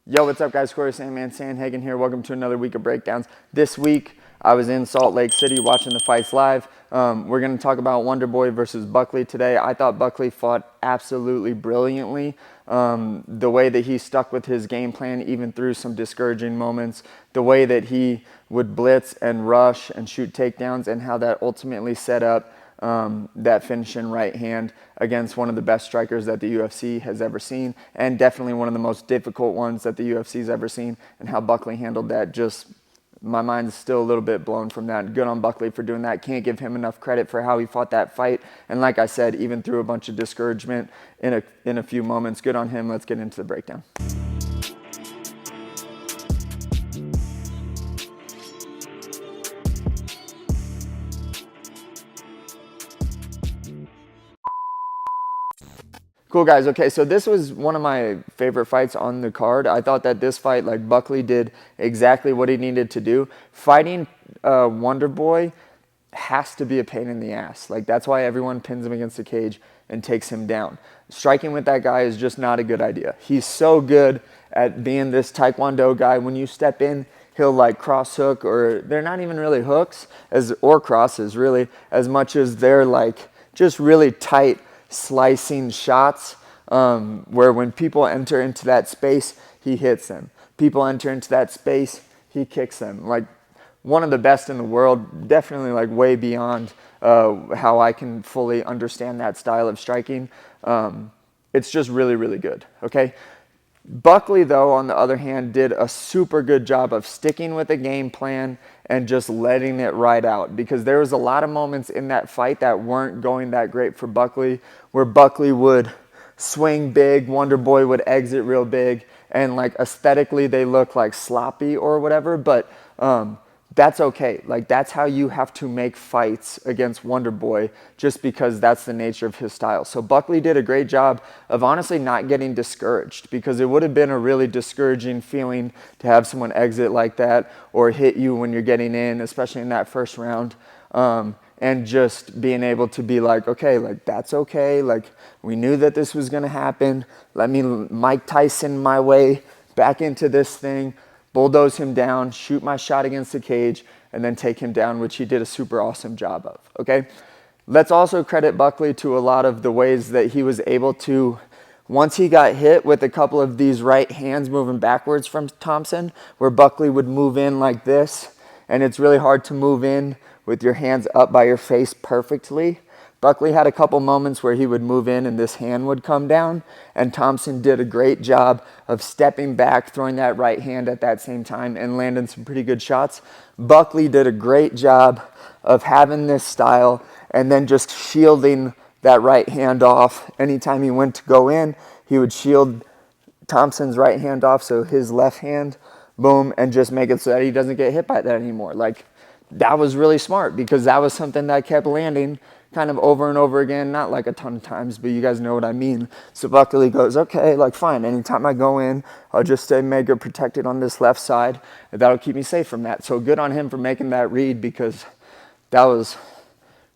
Yo, what's up guys? Corey Sandman Sandhagen here. Welcome to another week of breakdowns. This week, I was in Salt Lake City watching the fights live. We're going to talk about Wonderboy versus Buckley today. I thought Buckley fought absolutely brilliantly. The way that he stuck with his game plan, even through some discouraging moments, the way that he would blitz and rush and shoot takedowns, and how that ultimately set up that finishing right hand against one of the best strikers that the UFC has ever seen, and definitely one of the most difficult ones that the UFC's ever seen, and how Buckley handled that. Just, my mind's still a little bit blown from that. Good on Buckley for doing that. Can't give him enough credit for how he fought that fight. And like I said, even through a bunch of discouragement in a few moments, good on him. Let's get into the breakdown. Cool guys, okay, so this was one of my favorite fights on the card. I thought that this fight, like, Buckley did exactly what he needed to do. Fighting Wonderboy has to be a pain in the ass. Like, that's why everyone pins him against the cage and takes him down. Striking with that guy is just not a good idea. He's so good at being this Taekwondo guy. When you step in, he'll like cross hook, or they're not even really hooks or crosses really, as much as they're like just really tight slicing shots, where when people enter into that space, he hits them. People enter into that space, he kicks them. Like, one of the best in the world, definitely like way beyond how I can fully understand that style of striking. It's just really, really good, okay? Buckley, though, on the other hand, did a super good job of sticking with the game plan and just letting it ride out, because there was a lot of moments in that fight that weren't going that great for Buckley, where Buckley would swing big, Wonderboy would exit real big, and like aesthetically they look like sloppy or whatever, but that's okay. Like, that's how you have to make fights against Wonderboy, just because that's the nature of his style. So Buckley did a great job of honestly not getting discouraged, because it would have been a really discouraging feeling to have someone exit like that or hit you when you're getting in, especially in that first round. And just being able to be like, okay, like, that's okay. Like, we knew that this was going to happen. Let me Mike Tyson my way back into this thing, bulldoze him down, shoot my shot against the cage, and then take him down, which he did a super awesome job of, okay? Let's also credit Buckley to a lot of the ways that he was able to, once he got hit with a couple of these right hands moving backwards from Thompson, where Buckley would move in like this, and it's really hard to move in with your hands up by your face perfectly. Buckley had a couple moments where he would move in and this hand would come down, and Thompson did a great job of stepping back, throwing that right hand at that same time, and landing some pretty good shots. Buckley did a great job of having this style and then just shielding that right hand off. Anytime he went to go in, he would shield Thompson's right hand off, so his left hand, boom, and just make it so that he doesn't get hit by that anymore. Like, that was really smart, because that was something that kept landing kind of over and over again, not like a ton of times, but you guys know what I mean. So Buckley goes, okay, like, fine, anytime I go in, I'll just stay mega protected on this left side, and that'll keep me safe from that. So good on him for making that read, because that was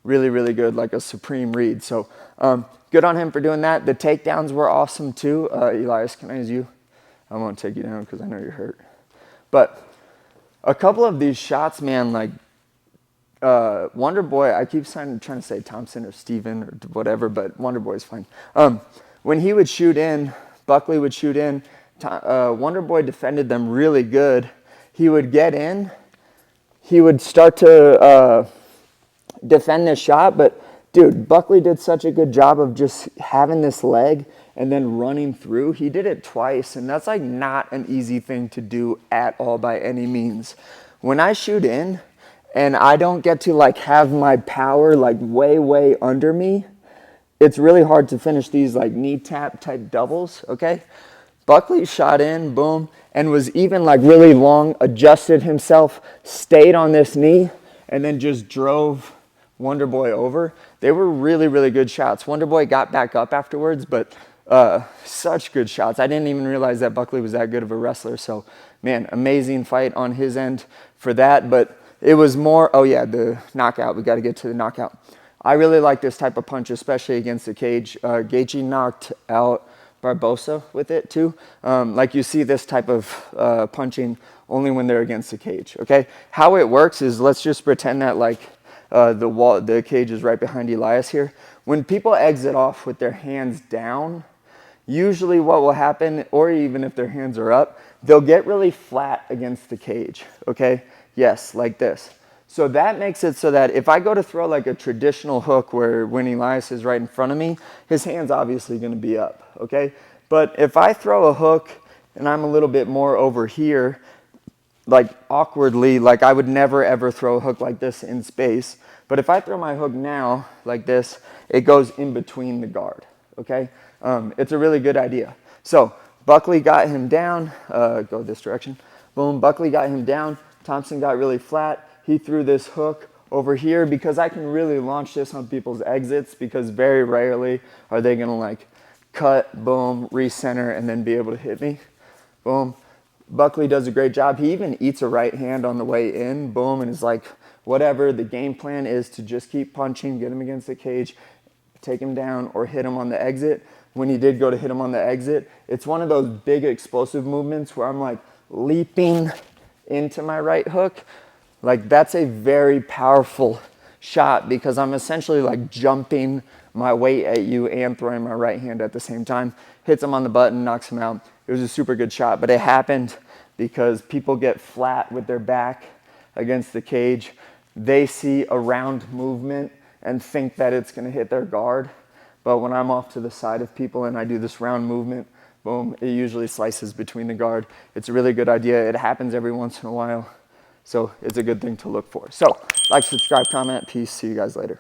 really, really good, like a supreme read. So good on him for doing that. The takedowns were awesome too. Elias, can I use you? I won't take you down because I know you're hurt. But a couple of these shots, man, like, Wonderboy, I keep trying to say Thompson or Steven or whatever, but Wonderboy's fine. When he would shoot in, Buckley would shoot in, Wonderboy defended them really good. He would get in, he would start to defend this shot, but dude, Buckley did such a good job of just having this leg and then running through. He did it twice, and that's like not an easy thing to do at all by any means. When I shoot in and I don't get to like have my power like way under me, it's really hard to finish these like knee tap type doubles, okay? Buckley shot in, boom, and was even like really long, adjusted himself, stayed on this knee, and then just drove Wonderboy over. They were really, really good shots. Wonderboy got back up afterwards, but such good shots. I didn't even realize that Buckley was that good of a wrestler. So, man, amazing fight on his end for that. But it was more, oh yeah, the knockout. We got to get to the knockout. I really like this type of punch, especially against the cage. Gaethje knocked out Barbosa with it too. Like you see this type of punching only when they're against the cage, okay? How it works is, let's just pretend that like the cage is right behind Elias here. When people exit off with their hands down, usually what will happen, or even if their hands are up, they'll get really flat against the cage, okay? Yes, like this. So that makes it so that if I go to throw like a traditional hook where when Elias is right in front of me, his hand's obviously gonna be up, okay? But if I throw a hook and I'm a little bit more over here, like awkwardly, like I would never ever throw a hook like this in space. But if I throw my hook now like this, it goes in between the guard, okay? It's a really good idea. So Buckley got him down, go this direction. Boom, Buckley got him down. Thompson got really flat. He threw this hook over here because I can really launch this on people's exits, because very rarely are they gonna like cut, boom, recenter, and then be able to hit me. Boom. Buckley does a great job. He even eats a right hand on the way in, boom, and is like, whatever, the game plan is to just keep punching, get him against the cage, take him down, or hit him on the exit. When he did go to hit him on the exit, it's one of those big explosive movements where I'm like leaping into my right hook. Like that's a very powerful shot because I'm essentially like jumping my weight at you and throwing my right hand at the same time. Hits him on the button, knocks him out. It was a super good shot, but it happened because people get flat with their back against the cage. They see a round movement and think that it's gonna hit their guard. But when I'm off to the side of people and I do this round movement, boom, it usually slices between the guard. It's a really good idea. It happens every once in a while. So it's a good thing to look for. So like, subscribe, comment, peace. See you guys later.